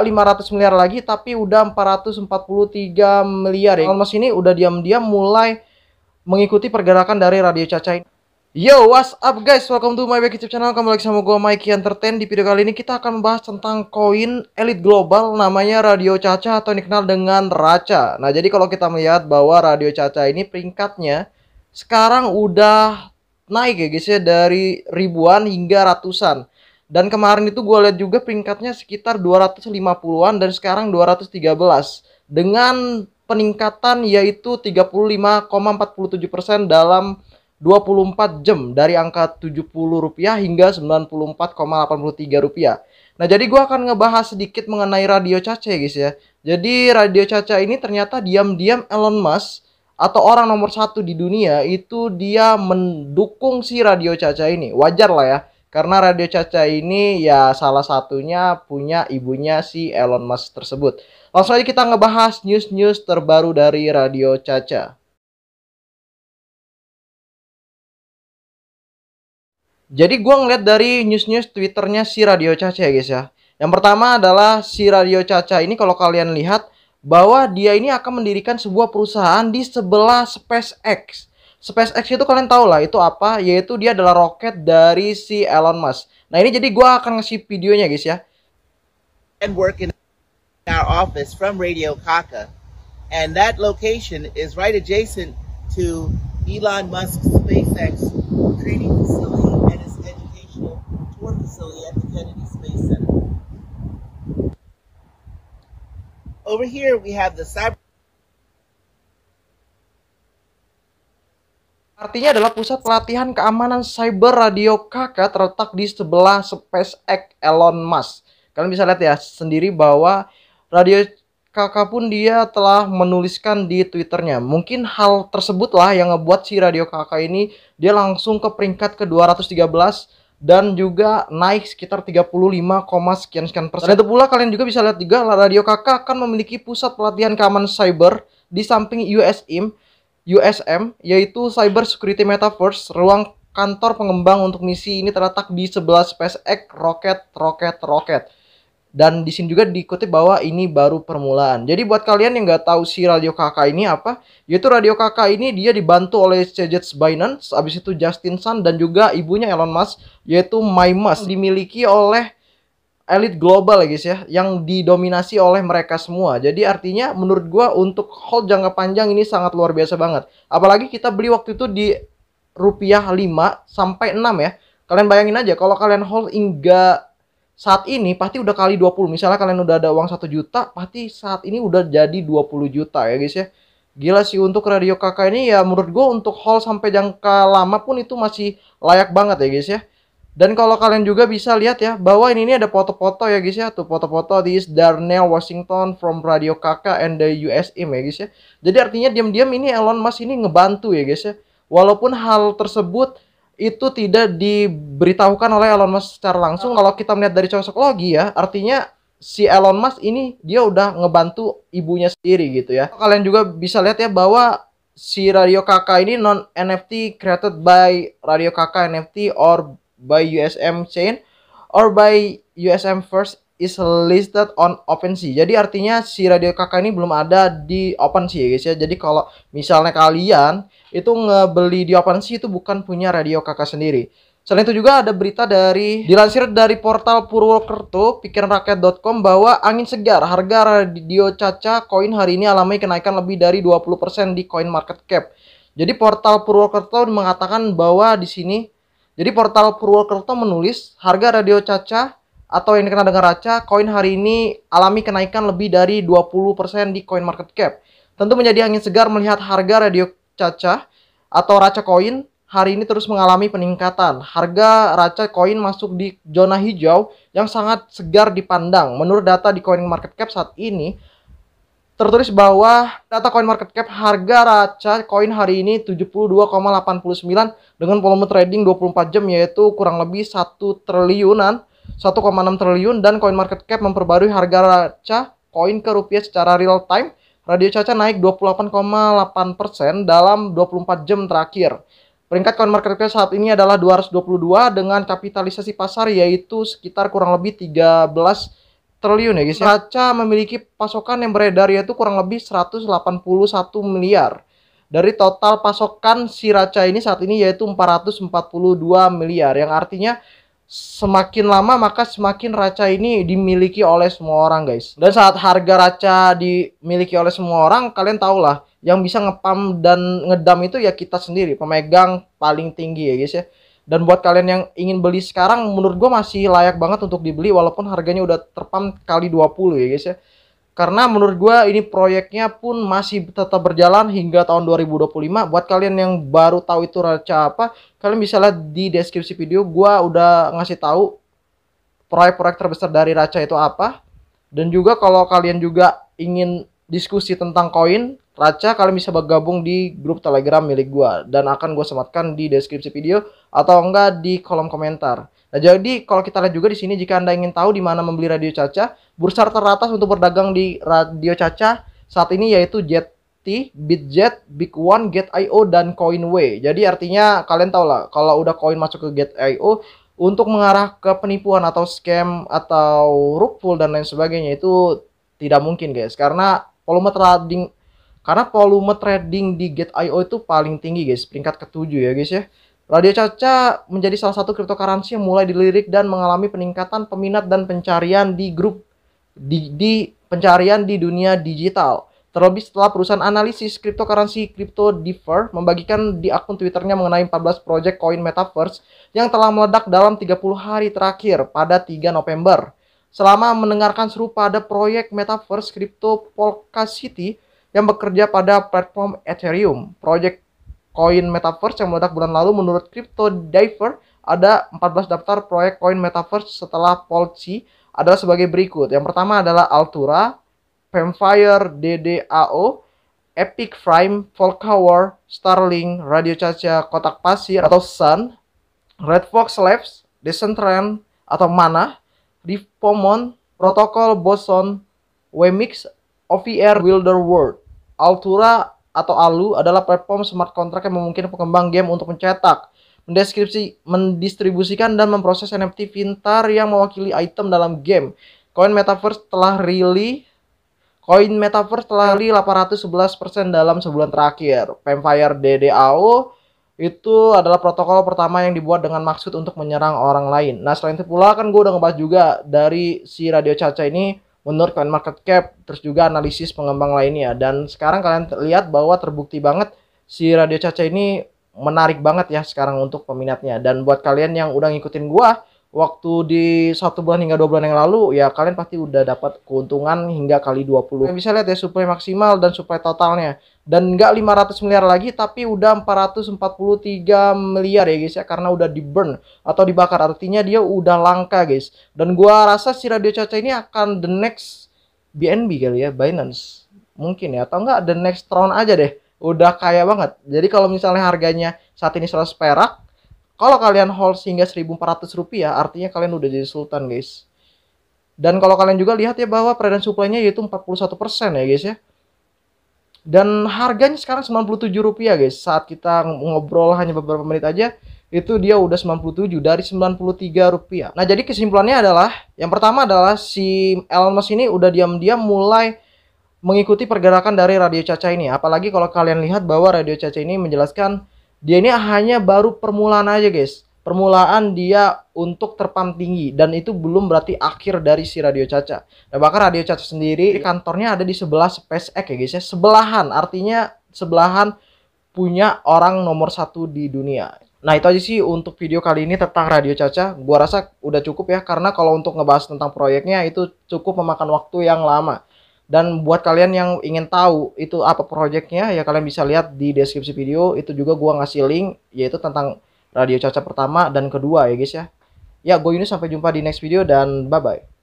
500 miliar lagi, tapi udah 443 miliar ya. Elon Musk ini udah diam-diam mulai mengikuti pergerakan dari Radio Caca ini. Yo, what's up guys? Welcome to my back YouTube channel. Kembali lagi sama gue Mikey Entertain. Di video kali ini kita akan membahas tentang koin elit global namanya Radio Caca atau dikenal dengan Raca. Nah, jadi kalau kita melihat bahwa Radio Caca ini peringkatnya sekarang udah naik ya guys ya, dari ribuan hingga ratusan. Dan kemarin itu gue lihat juga peringkatnya sekitar 250-an dan sekarang 213 dengan peningkatan yaitu 35,47% dalam 24 jam dari angka Rp70 hingga Rp94,83. Nah, jadi gue akan ngebahas sedikit mengenai Radio Caca guys ya. Jadi Radio Caca ini ternyata diam-diam Elon Musk atau orang nomor 1 di dunia itu dia mendukung si Radio Caca ini. Wajar lah ya, karena Radio Caca ini ya salah satunya punya ibunya si Elon Musk tersebut. Langsung aja kita ngebahas news-news terbaru dari Radio Caca. Jadi gue ngeliat dari news-news Twitternya si Radio Caca ya guys ya. Yang pertama adalah si Radio Caca ini kalau kalian lihat bahwa dia ini akan mendirikan sebuah perusahaan di sebelah SpaceX. SpaceX itu kalian tahu lah itu apa, yaitu dia adalah roket dari si Elon Musk. Nah ini jadi gue akan ngasih videonya guys ya. And work in our office from Radio Caca, and that location is right adjacent to Elon Musk's SpaceX training facility and his educational tour facility at the Kennedy Space Center. Over here we have the cyber. Artinya adalah pusat pelatihan keamanan cyber Radio Caca terletak di sebelah SpaceX Elon Musk. Kalian bisa lihat ya sendiri bahwa Radio Caca pun dia telah menuliskan di Twitternya. Mungkin hal tersebutlah yang ngebuat si Radio Caca ini dia langsung ke peringkat ke 213 dan juga naik sekitar 35, sekian persen. Dan itu pula kalian juga bisa lihat juga Radio Caca akan memiliki pusat pelatihan keamanan cyber di samping USM, yaitu Cyber Security Metaverse. Ruang kantor pengembang untuk misi ini terletak di sebelah SpaceX roket. Dan di sini juga dikutip bahwa ini baru permulaan. Jadi buat kalian yang nggak tahu si Radio Caca ini apa, yaitu Radio Caca ini dia dibantu oleh CJ Binance, habis itu Justin Sun dan juga ibunya Elon Musk, yaitu My Musk, dimiliki oleh elit global ya guys ya, yang didominasi oleh mereka semua. Jadi artinya menurut gua untuk hold jangka panjang ini sangat luar biasa banget. Apalagi kita beli waktu itu di rupiah 5 sampai 6 ya. Kalian bayangin aja kalau kalian hold hingga saat ini pasti udah kali 20. Misalnya kalian udah ada uang 1 juta, pasti saat ini udah jadi 20 juta ya guys ya. Gila sih untuk Radio Caca ini ya, menurut gue untuk hold sampai jangka lama pun itu masih layak banget ya guys ya. Dan kalau kalian juga bisa lihat ya bahwa ini ada foto-foto ya guys ya. Tuh foto-foto this Darnell Washington from Radio Caca and the USM ya guys ya. Jadi artinya diam-diam ini Elon Musk ini ngebantu ya guys ya. Walaupun hal tersebut itu tidak diberitahukan oleh Elon Musk secara langsung. Kalau kita melihat dari cocoklogi ya, artinya si Elon Musk ini dia udah ngebantu ibunya sendiri gitu ya. Kalian juga bisa lihat ya bahwa si Radio Caca ini non NFT created by Radio Caca NFT or by USM chain or by USM first is listed on OpenSea. Jadi artinya si Radio Caca ini belum ada di OpenSea ya guys ya. Jadi kalau misalnya kalian itu ngebeli di OpenSea itu bukan punya Radio Caca sendiri. Selain itu juga ada berita dilansir dari portal Purwokerto pikiranrakyat.com bahwa angin segar harga Radio Caca koin hari ini alami kenaikan lebih dari 20% di coin market cap. Jadi portal Purwokerto mengatakan bahwa di sini, jadi portal Purwokerto menulis harga Radio Caca atau yang dikenal dengan Raca koin hari ini alami kenaikan lebih dari 20% di coin market cap. Tentu menjadi angin segar melihat harga Radio Caca atau Raca koin hari ini terus mengalami peningkatan. Harga Raca koin masuk di zona hijau yang sangat segar dipandang. Menurut data di coin market cap saat ini tertulis bahwa data coin market cap harga Raca koin hari ini 72,89 dengan volume trading 24 jam yaitu kurang lebih 1 triliunan 1,6 triliun, dan coin market cap memperbarui harga Raca koin ke rupiah secara real time. Radio Caca naik 28,8% dalam 24 jam terakhir. Peringkat coin market cap saat ini adalah 222 dengan kapitalisasi pasar yaitu sekitar kurang lebih 13 triliun ya guys. Raca memiliki pasokan yang beredar yaitu kurang lebih 181 miliar. Dari total pasokan si Raca ini saat ini yaitu 442 miliar. Yang artinya semakin lama maka semakin Raca ini dimiliki oleh semua orang guys. Dan saat harga Raca dimiliki oleh semua orang, kalian tahu lah, yang bisa ngepam dan ngedam itu ya kita sendiri, pemegang paling tinggi ya guys ya. Dan buat kalian yang ingin beli sekarang, menurut gue masih layak banget untuk dibeli walaupun harganya udah terpam kali 20 ya guys ya. Karena menurut gue ini proyeknya pun masih tetap berjalan hingga tahun 2025. Buat kalian yang baru tahu itu Raca apa, kalian bisa lihat di deskripsi video. Gue udah ngasih tahu proyek-proyek terbesar dari Raca itu apa. Dan juga kalau kalian juga ingin diskusi tentang koin Raca, kalian bisa bergabung di grup Telegram milik gue. Dan akan gue sematkan di deskripsi video atau enggak di kolom komentar. Nah, jadi kalau kita lihat juga di sini, jika Anda ingin tahu di mana membeli Radio Caca, bursa teratas untuk berdagang di Radio Caca saat ini yaitu ZT, Bitget, Big One, Get.io, dan Coinway. Jadi artinya kalian tahu lah, kalau udah koin masuk ke Get.io, untuk mengarah ke penipuan atau scam atau rug pull dan lain sebagainya itu tidak mungkin guys. Karena volume trading di Get.io itu paling tinggi guys, peringkat ke-7 ya guys ya. Radio Caca menjadi salah satu cryptocurrency yang mulai dilirik dan mengalami peningkatan peminat dan pencarian di grup di pencarian di dunia digital. Terlebih setelah perusahaan analisis cryptocurrency CryptoDefer membagikan di akun Twitternya mengenai 14 project koin metaverse yang telah meledak dalam 30 hari terakhir pada 3 November. Selama mendengarkan seru pada proyek metaverse Crypto Polka City yang bekerja pada platform Ethereum, project koin metaverse yang meledak bulan lalu, menurut CryptoDefer ada 14 daftar proyek koin metaverse setelah Polci adalah sebagai berikut. Yang pertama adalah Altura, Vampire DDAO, Epic Frame, Volcawar, Starlink, Radio Caca, Kotak Pasir atau Sun, Red Fox Labs, Decentraland atau Mana, Ripomon, Protocol Boson, Wemix, OVR Wilder World. Altura atau ALU adalah platform smart contract yang memungkinkan pengembang game untuk mencetak, mendistribusikan dan memproses NFT pintar yang mewakili item dalam game. Koin Metaverse telah rilis 811% dalam sebulan terakhir. Vampire DDAO itu adalah protokol pertama yang dibuat dengan maksud untuk menyerang orang lain. Nah, selain itu pula kan gue udah ngebahas juga dari si Radio Caca ini menurut CoinMarketCap, terus juga analisis pengembang lainnya. Dan sekarang kalian lihat bahwa terbukti banget si Radio Caca ini menarik banget ya sekarang untuk peminatnya. Dan buat kalian yang udah ngikutin gua waktu di 1 bulan hingga 2 bulan yang lalu, ya kalian pasti udah dapat keuntungan hingga kali 20. Kalian bisa lihat ya supply maksimal dan supply totalnya. Dan nggak 500 miliar lagi, tapi udah 443 miliar ya guys ya, karena udah di burn atau dibakar, artinya dia udah langka guys. Dan gua rasa si Radio Caca ini akan the next BNB kali ya, Binance mungkin ya, atau enggak the next Tron aja deh, udah kaya banget. Jadi kalau misalnya harganya saat ini 100 perak, kalau kalian hold hingga 1.400 rupiah, artinya kalian udah jadi sultan guys. Dan kalau kalian juga lihat ya bahwa peredaran supply-nya yaitu 41% ya guys ya. Dan harganya sekarang 97 rupiah guys. Saat kita ngobrol hanya beberapa menit aja, itu dia udah 97 dari 93 rupiah. Nah, jadi kesimpulannya adalah, yang pertama adalah si Elon Musk ini udah diam-diam mulai mengikuti pergerakan dari Radio Caca ini. Apalagi kalau kalian lihat bahwa Radio Caca ini menjelaskan dia ini hanya baru permulaan aja guys. Permulaan dia untuk terpam tinggi, dan itu belum berarti akhir dari si Radio Caca. Nah, bahkan Radio Caca sendiri kantornya ada di sebelah SpaceX ya guys ya. Sebelahan, artinya sebelahan punya orang nomor 1 di dunia. Nah, itu aja sih untuk video kali ini tentang Radio Caca. Gua rasa udah cukup ya, karena kalau untuk ngebahas tentang proyeknya itu cukup memakan waktu yang lama. Dan buat kalian yang ingin tahu itu apa proyeknya, ya kalian bisa lihat di deskripsi video. Itu juga gua ngasih link, yaitu tentang Radio Caca pertama dan kedua ya guys ya. Ya, gue ini sampai jumpa di next video dan bye-bye.